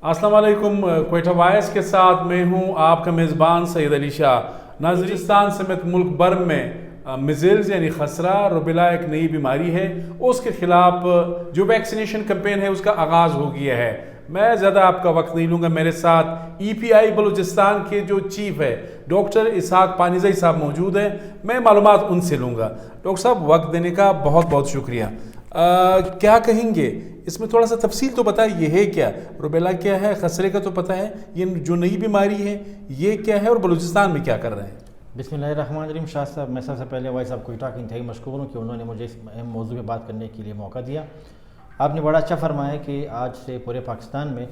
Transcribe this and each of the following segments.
अस्सलाम वालेकुम। क्वेटा वॉइस के साथ मैं हूं आपका मेज़बान सैयद अली शाह। नाज़रिस्तान समेत मुल्क भर में मिज़ल्स यानी खसरा रुबेला एक नई बीमारी है, उसके ख़िलाफ़ जो वैक्सीनेशन कैंपेन है उसका आगाज़ हो गया है। मैं ज़्यादा आपका वक्त नहीं लूँगा। मेरे साथ EPI बलूचिस्तान के जो चीफ़ है डॉक्टर इसहाक पानीज़ई साहब मौजूद हैं। मैं मालूमात उनसे लूँगा। डॉक्टर साहब, वक्त देने का बहुत बहुत शुक्रिया। क्या कहेंगे इसमें, थोड़ा सा तफसील तो बताइए, ये है क्या, रुबेला क्या है, खसरे का तो पता है, ये जो नई बीमारी है ये क्या है और बलूचिस्तान में क्या कर रहे हैं? बिस्मिल्लाहिर्रहमानिर्रहीम। शाह साहब, मैं सबसे पहले वाइस साहब क्वेटा की इंतहाई मशकूर हूँ कि उन्होंने मुझे इस अहम मौजू में बात करने के लिए मौका दिया। आपने बड़ा अच्छा फरमाया कि आज से पूरे पाकिस्तान में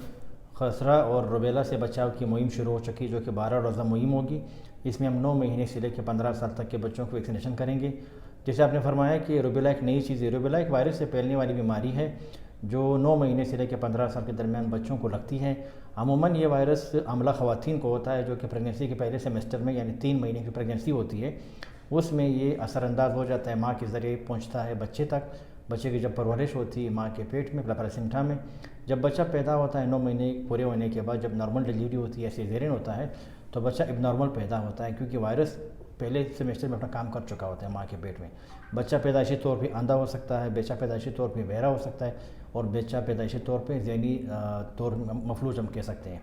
खसरा और रुबेला से बचाव की मुहिम शुरू हो चुकी, जो कि 12 रोज़ा मुहिम होगी। इसमें हम 9 महीने से लेकर 15 साल तक के बच्चों को वैक्सीनेशन करेंगे। जैसे आपने फरमाया कि रुबेला एक नई चीज़ है। रुबेला एक वायरस से फैलने वाली बीमारी है जो 9 महीने से लेकर 15 साल के दरमियान बच्चों को लगती है। अमूमन ये वायरस हमला ख़वातीन को होता है, जो कि प्रेगनेंसी के पहले सेमेस्टर में यानी 3 महीने की प्रेगनेंसी होती है उसमें ये असरअंदाज हो जाता है, माँ के ज़रिए पहुँचता है बच्चे तक। बच्चे की जब परवरिश होती है माँ के पेट में प्लेसेंटा में, जब बच्चा पैदा होता है 9 महीने पूरे होने के बाद, जब नॉर्मल डिलीवरी होती है, सीज़ेरियन होता है, तो बच्चा एबनॉर्मल पैदा होता है, क्योंकि वायरस पहले सेमेस्टर में अपना काम कर चुका होता है माँ के पेट में। बच्चा पैदाइशी तौर पे अंधा हो सकता है, बच्चा पैदाइशी तौर पे बहरा हो सकता है, और बच्चा पैदाइशी तौर पे ज़हनी तौर मफलूज हम कह सकते हैं।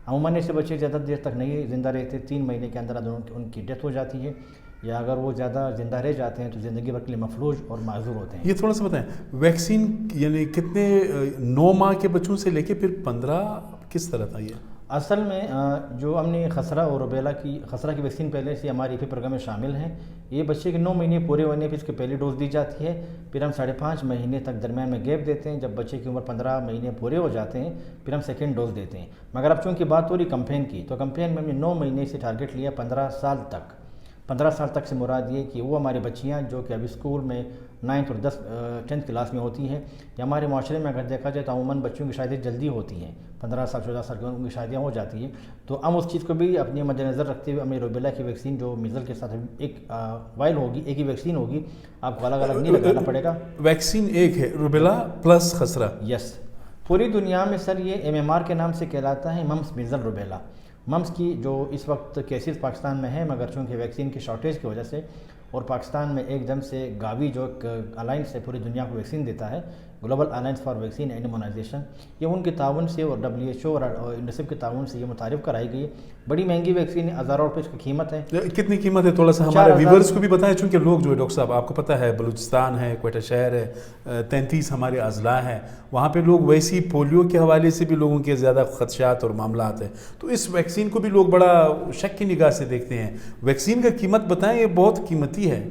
अमूमन ऐसे बच्चे ज़्यादा देर तक नहीं ज़िंदा रहते, 3 महीने के अंदर उनकी डेथ हो जाती है, या अगर वो ज़्यादा ज़िंदा रह जाते हैं तो ज़िंदगी भर के लिए मफलूज और माजूर होते हैं। ये थोड़ा सा बताएं, वैक्सीन यानी कितने 9 माह के बच्चों से लेके फिर 15 किस तरह था ये? असल में जो हमने खसरा और रुबेला की वैक्सीन पहले से हमारे EPI प्रोग्राम में शामिल हैं। ये बच्चे के 9 महीने पूरे होने पर इसकी पहली डोज दी जाती है, फिर हम 5.5 महीने तक दरमियान में गैप देते हैं। जब बच्चे की उम्र 15 महीने पूरे हो जाते हैं फिर हम सेकेंड डोज देते हैं। मगर अब चूँकि बात हो रही कैंपेन की, तो कैंपेन में हमने 9 महीने से टारगेट लिया 15 साल तक। 15 साल तक से मुराद ये कि वो हमारी बच्चियाँ जो कि अभी स्कूल में 9th और 10th क्लास में होती हैं, या हमारे माशरे में अगर देखा जाए तो अमूमन बच्चों की शादियाँ जल्दी होती हैं, 15 साल 14 साल की उनकी शादियाँ हो जाती हैं। तो हम उस चीज़ को भी अपने मद्देनज़र रखते हुए हमने रुबेला की वैक्सीन जो मिज़ल के साथ एक वाइल होगी, एक ही वैक्सीन होगी, आपको अलग अलग नहीं लगाना पड़ेगा। वैक्सीन एक है, रुबेला प्लस खसरा? यस। पूरी दुनिया में सर ये MMR के नाम से कहलाता है, मम्स मिज़ल रुबेला। मम्स की जो इस वक्त केसेस पाकिस्तान में है, मगर चूँकि वैक्सीन की शॉर्टेज की वजह से, और पाकिस्तान में एकदम से गावी जो अलाइंस है पूरी दुनिया को वैक्सीन देता है, global alliance for vaccine and immunization, ये उनके ताउन से और WHO और यूनिसेफ के ताउन से ये मुतारिफ कराई गई है। बड़ी महंगी वैक्सीन है, हज़ारों रुपये इसकी कीमत है। कितनी कीमत है थोड़ा सा हमारे व्यूवर्स को भी बताएं, चूँकि लोग जो है डॉक्टर साहब आपको पता है बलूचिस्तान है, क्वेटा शहर है, 33 हमारे अजला हैं, वहाँ पे लोग वैसी पोलियो के हवाले से भी लोगों के ज़्यादा खदशात और मामलात हैं, तो इस वैक्सीन को भी लोग बड़ा शक की निगाह से देखते हैं। वैक्सीन का कीमत बताएं, ये बहुत कीमती है।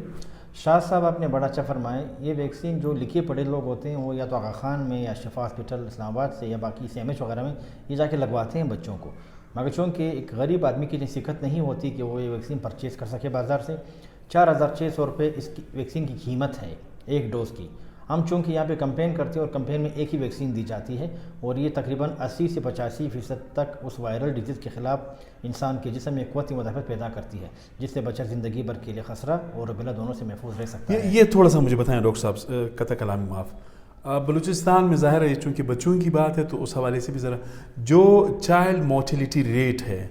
शाह साहब, आपने बड़ा अच्छा फरमाया। ये वैक्सीन जो लिखे पढ़े लोग होते हैं वो या तो आगा खान में या शिफा हॉस्पिटल इस्लामाबाद से या बाकी CMH वगैरह में ये जाके लगवाते हैं बच्चों को, मगर चूँकि एक गरीब आदमी की सिकत नहीं होती कि वो ये वैक्सीन परचेज़ कर सके बाज़ार से। 4600 रुपये इसकी वैक्सीन की कीमत है एक डोज़ की। हम चूँकि यहाँ पे कैंपेन करते हैं और कैंपेन में एक ही वैक्सीन दी जाती है, और ये तकरीबन 80 से 85% तक उस वायरल डिजीज़ के ख़िलाफ़ इंसान के जिस्म में क़ुव्वत मुदाफ़अत पैदा करती है, जिससे बच्चा ज़िंदगी भर के लिए खसरा और रुबेला दोनों से महफूज रह सकता है। ये थोड़ा सा मुझे बताएं डॉक्टर साहब, कता कलामी माफ़, बलूचिस्तान में ज़ाहिर है चूँकि बच्चों की बात है तो उस हवाले से भी ज़रा, जो चाइल्ड मोर्टेलिटी रेट है,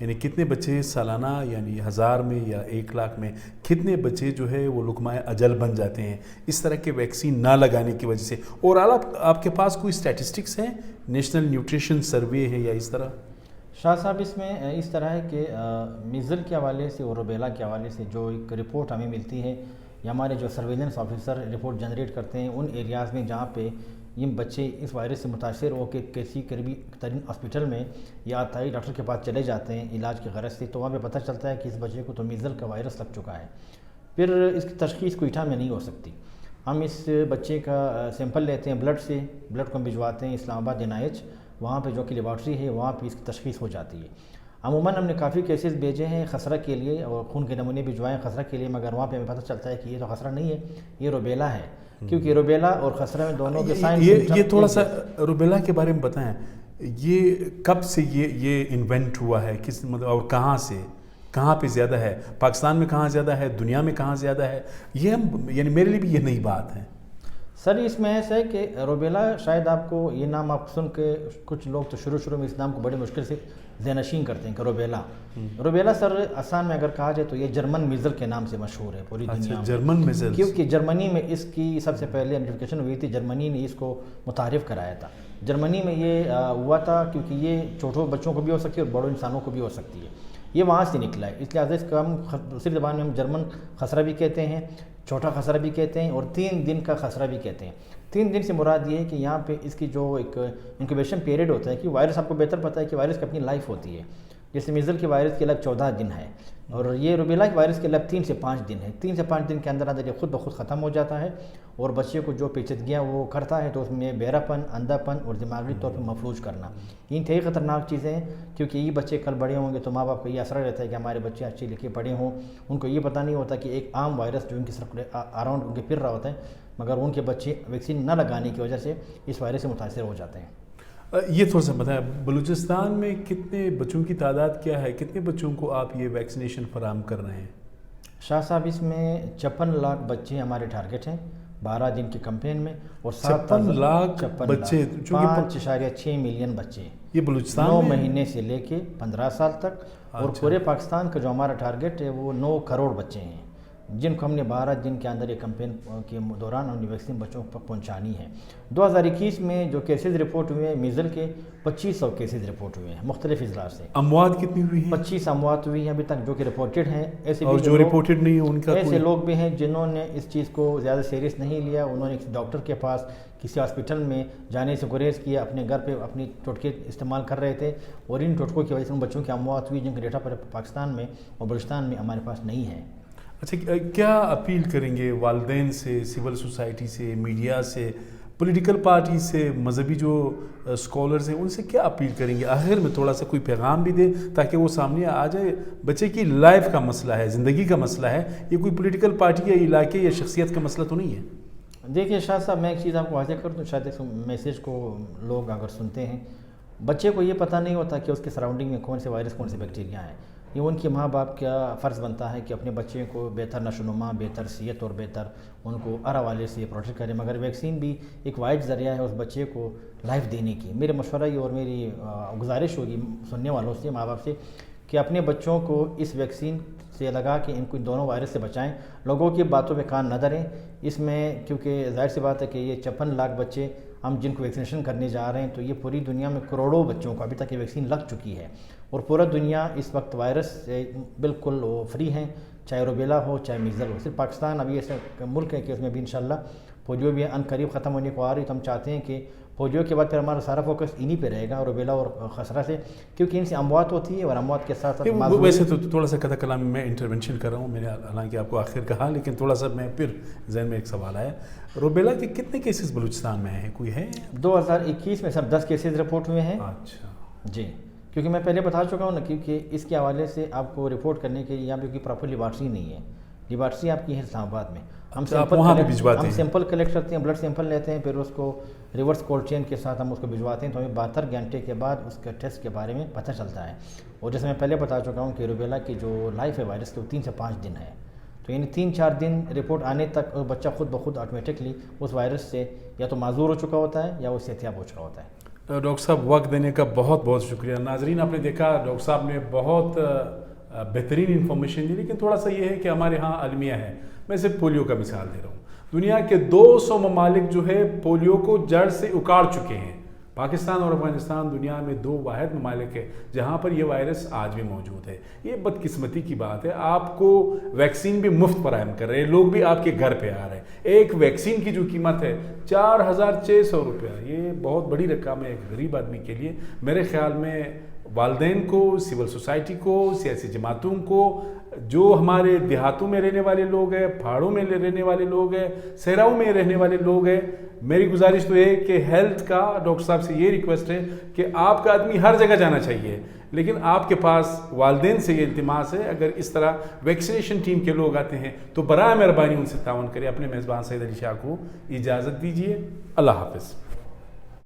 यानी कितने बच्चे सालाना यानी 1000 में या 1 लाख में कितने बच्चे जो है वो लुकमाए अजल बन जाते हैं इस तरह के वैक्सीन ना लगाने की वजह से, और आपके पास कोई स्टैटिस्टिक्स हैं, नेशनल न्यूट्रिशन सर्वे है या इस तरह? शाह साहब, इसमें इस तरह है कि मिज़ल के हवाले से और रुबेला के हवाले से जो एक रिपोर्ट हमें मिलती है, या हमारे जो सर्वेलेंस ऑफिसर रिपोर्ट जनरेट करते हैं उन एरियाज़ में जहाँ पे ये बच्चे इस वायरस से मुतासर हो के किसी करीबी तरीन हॉस्पिटल में या अताई डॉक्टर के पास चले जाते हैं इलाज की गरज से, तो वहाँ पे पता चलता है कि इस बच्चे को तो मिज़ल का वायरस लग चुका है। फिर इसकी तशख़ीस क्वेटा में नहीं हो सकती। हम इस बच्चे का सैंपल लेते हैं ब्लड से, ब्लड को हम भिजवाते हैं इस्लामाबाद NIH, वहाँ पे जो कि लेबॉर्ट्री है वहाँ पे इसकी तशख़ीस हो जाती है। अमूमन हमने काफ़ी केसेस भेजे हैं खसरा के लिए और खून के नमूने भिजवाएँ खसरा के लिए, मगर वहाँ पे हमें पता चलता है कि ये तो खसरा नहीं है, ये रुबेला है, क्योंकि रुबेला और खसरा में दोनों के साइन। ये थोड़ा सा रुबेला के बारे में बताएं, ये कब से ये इन्वेंट हुआ है, किस मतलब और कहाँ पे ज़्यादा है, पाकिस्तान में कहाँ ज़्यादा है, दुनिया में कहाँ ज़्यादा है, ये हम यानी मेरे लिए भी ये नई बात है। سر اس میں ایسا ہے کہ روبیلا شاید آپ کو یہ نام آپ سن کے کچھ لوگ تو شروع میں اس نام کو بڑی مشکل سے ذہن نشین کرتے ہیں کہ روبیلا سر آسان میں اگر کہا جائے تو یہ جرمن میزل کے نام سے مشہور ہے پوری دنیا میں. جرمن میزل کیونکہ جرمنی میں اس کی سب سے پہلے آئیڈینٹیفیکیشن ہوئی تھی, جرمنی نے اس کو متعارف کرایا تھا. جرمنی میں یہ ہوا تھا کیونکہ یہ چھوٹوں بچوں کو بھی ہو سکتی ہے اور بڑوں انسانوں کو بھی ہو سکتی ہے, یہ وہاں سے نکلا ہے. اس لحاظ سے اس کا ہم دوسری زبان میں ہم جرمن خسرہ بھی کہتے ہیں, چھوٹا خسرہ بھی کہتے ہیں اور 3 دن کا خسرہ بھی کہتے ہیں. 3 دن سے مراد یہ ہے کہ یہاں پہ اس کی جو ایک انکوبیشن پیریڈ ہوتا ہے کہ وائرس آپ کو بہتر پتہ ہے کہ وائرس کی اپنی لائف ہوتی ہے. جیسے میزل کے وائرس کے لگ 14 دن ہے اور یہ روبیلا کے وائرس کے لگ 3 سے 5 دن ہے. 3 سے 5 دن کے اندر یہ خود بخود ختم ہو جاتا ہے اور بچے کو جو پیچیدگیاں وہ کرتا ہے تو اس میں بہرا پن, اندھا پن اور دماغی طور پہ مفلوج کرنا, یہ انتہائی خطرناک چیزیں ہیں. کیونکہ یہ بچے کل بڑے ہوں گے تو ماں باپ کو یہ اثر رہتا ہے کہ ہمارے بچے اچھے لکھے پڑھے ہوں, ان کو یہ پتہ نہیں ہوتا کہ ایک عام وائرس جو ان کی اراؤنڈ ان کے پھر رہا ہوتا ہے, مگر ان کے بچے ویکسین نہ لگانے کی وجہ سے اس وائرس سے متاثر ہو جاتے ہیں. یہ تھوڑا سا بتائیں, بلوچستان میں کتنے بچوں کی تعداد کیا ہے, کتنے بچوں کو آپ یہ ویکسینیشن فراہم کر رہے ہیں؟ شاہ صاحب اس میں 56 لاکھ بچے ہمارے ٹارگٹ ہیں 12 دن کے کمپین میں, اور 56 لاکھ بچے, 5.6 ملین بچے یہ بلوچستان 9 مہینے سے لے کے 15 سال تک, اور پورے پاکستان کا جو ہمارا ٹارگٹ ہے وہ 9 کروڑ بچے ہیں جن کو ہم نے 12 دن کے اندر یہ کمپین کے دوران ہم نے ویکسین بچوں کو پہنچانی ہے. 2021 میں جو کیسز رپورٹ ہوئے ہیں میزل کے 2500 کیسز رپورٹ ہوئے ہیں مختلف اضلاع سے. اموات کتنی ہوئی ہیں؟ 25 اموات ہوئی ہیں ابھی تک جو کہ رپورٹڈ ہیں. ایسے اور جو رپورٹڈ نہیں ہیں ان کا ایسے لوگ بھی ہیں جنہوں نے اس چیز کو زیادہ سیریس نہیں لیا, انہوں نے کسی ڈاکٹر کے پاس کسی ہاسپٹل میں جانے سے گریز کیا, اپنے گھر پہ اپنی ٹوٹکے استعمال کر رہے تھے اور ان ٹوٹکوں کی وجہ سے ان بچوں کی اموات ہوئی جن کا ڈیٹا پاکستان میں اور بلوچستان میں ہمارے پاس نہیں ہے. اچھا, کیا اپیل کریں گے والدین سے, سول سوسائٹی سے, میڈیا سے, پولیٹیکل پارٹی سے, مذہبی جو اسکالرز ہیں ان سے کیا اپیل کریں گے؟ آخر میں تھوڑا سا کوئی پیغام بھی دیں تاکہ وہ سامنے آ جائے. بچے کی لائف کا مسئلہ ہے, زندگی کا مسئلہ ہے, یہ کوئی پولیٹیکل پارٹی یا علاقے یا شخصیت کا مسئلہ تو نہیں ہے. دیکھیے شاہ صاحب, میں ایک چیز آپ کو واضح کر دوں, شاید اس میسیج کو لوگ اگر سنتے ہیں, بچے کو یہ پتہ نہیں ہوتا کہ اس کے سراؤنڈنگ میں کون سے وائرس کون سے بیکٹیریا ہیں. یہ ان کے ماں باپ کا فرض بنتا ہے کہ اپنے بچے کو بہتر نشو و نما, بہتر صحت اور بہتر ان کو ہر حوالے سے پروٹیکٹ کرے. مگر ویکسین بھی ایک واحد ذریعہ ہے اس بچے کو لائف دینے کی. میرے مشورہ یہ اور میری گزارش ہوگی سننے والوں سے, ماں باپ سے, کہ اپنے بچوں کو اس ویکسین سے لگا کہ ان کو ان دونوں وائرس سے بچائیں. لوگوں کی باتوں پہ کان نہ دھریں اس میں, کیونکہ ظاہر سی بات ہے کہ یہ 56 لاکھ بچے ہم جن کو ویکسینیشن کرنے جا رہے ہیں تو یہ پوری دنیا میں کروڑوں بچوں کو ابھی تک یہ ویکسین لگ چکی ہے اور پورا دنیا اس وقت وائرس سے بالکل فری ہیں, چاہے روبیلا ہو چاہے میزل ہو. صرف پاکستان ابھی ایسا ملک ہے کہ اس میں بھی انشاءاللہ پولیو بھی ان قریب ختم ہونے کو آ رہی, تو ہم چاہتے ہیں کہ پولیو کے بعد پھر ہمارا سارا فوکس انہی پہ رہے گا, روبیلا اور خسرہ سے, کیونکہ ان سے اموات ہوتی ہے اور اموات کے ساتھ ساتھ ویسے تو تھوڑا سا قطع کلام میں انٹرونشن کر رہا ہوں, میں نے حالانکہ آپ کو آخر کہا, لیکن تھوڑا سا میں پھر ذہن میں ایک سوال آیا. روبیلا کے کتنے کیسز بلوچستان میں ہیں, کوئی ہے؟ 2021 میں سر 10 کیسز رپورٹ ہوئے ہیں. اچھا جی, کیونکہ میں پہلے بتا چکا ہوں نا, کیونکہ اس کے حوالے سے آپ کو رپورٹ کرنے کے یہاں پہ کوئی پراپر لیبارٹری نہیں ہے. لیبارٹری آپ کی ہے اسلام آباد میں. ہم سیمپل کلیکٹ کرتے ہیں, بلڈ سیمپل لیتے ہیں, پھر اس کو ریورس کولڈ چین کے ساتھ ہم اس کو بھجواتے ہیں, تو ہمیں 72 گھنٹے کے بعد اس کے ٹیسٹ کے بارے میں پتہ چلتا ہے. اور جیسے میں پہلے بتا چکا ہوں کہ روبیلا کی جو لائف ہے وائرس کی وہ 3 سے 5 دن ہے, تو یعنی 3-4 دن رپورٹ آنے تک بچہ خود بخود آٹومیٹکلی اس وائرس سے یا تو معذور ہو چکا ہوتا ہے یا وہ صحتیاب ہو چکا ہوتا ہے. ڈاکٹر صاحب وقت دینے کا بہت بہت شکریہ. ناظرین آپ نے دیکھا ڈاکٹر صاحب نے بہت بہترین انفارمیشن دی, لیکن تھوڑا سا یہ ہے کہ ہمارے ہاں المیہ ہے. میں صرف پولیو کا مثال دے رہا ہوں. دنیا کے 200 ممالک جو ہے پولیو کو جڑ سے اکاڑ چکے ہیں. پاکستان اور افغانستان دنیا میں 2 واحد ممالک ہیں جہاں پر یہ وائرس آج بھی موجود ہے. یہ بدقسمتی کی بات ہے. آپ کو ویکسین بھی مفت فراہم کر رہے ہیں, لوگ بھی آپ کے گھر پہ آ رہے ہیں. ایک ویکسین کی جو قیمت ہے 4600 روپیہ, یہ بہت بڑی رقم ہے ایک غریب آدمی کے لیے. میرے خیال میں والدین کو, سول سوسائٹی کو, سیاسی جماعتوں کو, جو ہمارے دیہاتوں میں رہنے والے لوگ ہیں, پہاڑوں میں رہنے والے لوگ ہیں, صحراؤں میں رہنے والے لوگ ہیں, میری گزارش تو یہ کہ ہیلتھ کا ڈاکٹر صاحب سے یہ ریکویسٹ ہے کہ آپ کا آدمی ہر جگہ جانا چاہیے, لیکن آپ کے پاس والدین سے یہ التماس ہے اگر اس طرح ویکسینیشن ٹیم کے لوگ آتے ہیں تو برائے مہربانی ان سے تعاون کریں. اپنے میزبان سید علی شاہ کو اجازت دیجیے. اللہ حافظ.